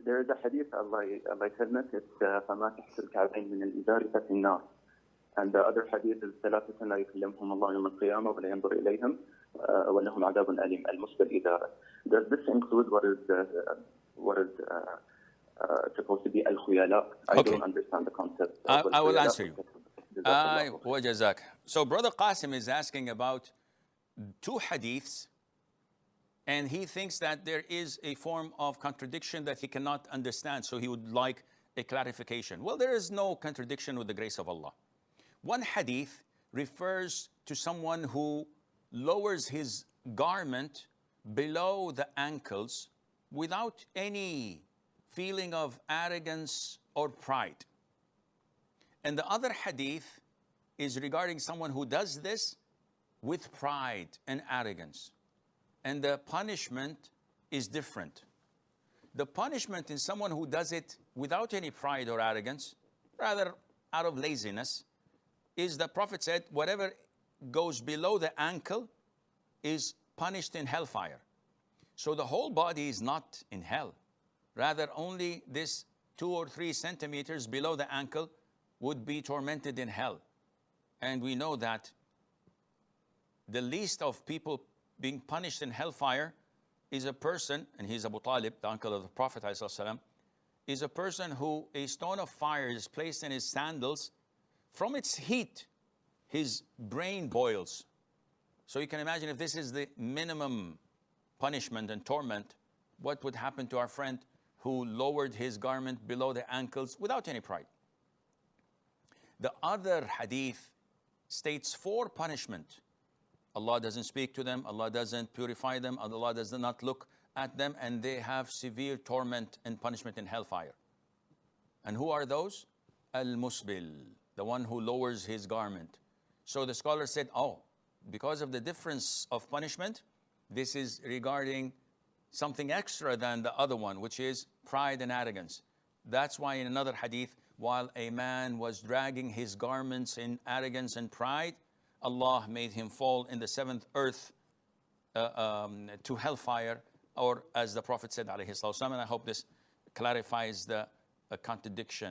There is a hadith, Allah يسلمك, it's فما تحت الكعبين من الإزار ففي النار. And the other hadith is ثلاثة لا يكلمهم الله يوم القيامة ولا ينظر إليهم ولهم عذاب أليم المسبل إزارة. Does this include what is supposed to be al-khuyala? I don't understand the concept. I will answer you. وجزاك. So Brother Qasim is asking about two hadiths, and he thinks that there is a form of contradiction that he cannot understand, so he would like a clarification. Well, there is no contradiction with the grace of Allah. One hadith refers to someone who lowers his garment below the ankles without any feeling of arrogance or pride. And the other hadith is regarding someone who does this with pride and arrogance. And the punishment is different. The punishment in someone who does it without any pride or arrogance, rather out of laziness, is the Prophet said, whatever goes below the ankle is punished in hellfire. So the whole body is not in hell. Rather, only this 2 or 3 centimeters below the ankle would be tormented in hell. And we know that the least of people being punished in hellfire is a person, and he's Abu Talib, the uncle of the Prophet ﷺ, is a person who a stone of fire is placed in his sandals. From its heat, his brain boils. So you can imagine if this is the minimum punishment and torment, what would happen to our friend who lowered his garment below the ankles without any pride? The other hadith states 4 punishment. Allah doesn't speak to them, Allah doesn't purify them, Allah does not look at them, and they have severe torment and punishment in hellfire. And who are those? Al-Musbil, the one who lowers his garment. So the scholar said, oh, because of the difference of punishment, this is regarding something extra than the other one, which is pride and arrogance. That's why in another hadith, while a man was dragging his garments in arrogance and pride, Allah made him fall in the 7th earth to hellfire, or as the Prophet said, alayhi salatu wasalam, and I hope this clarifies the contradiction.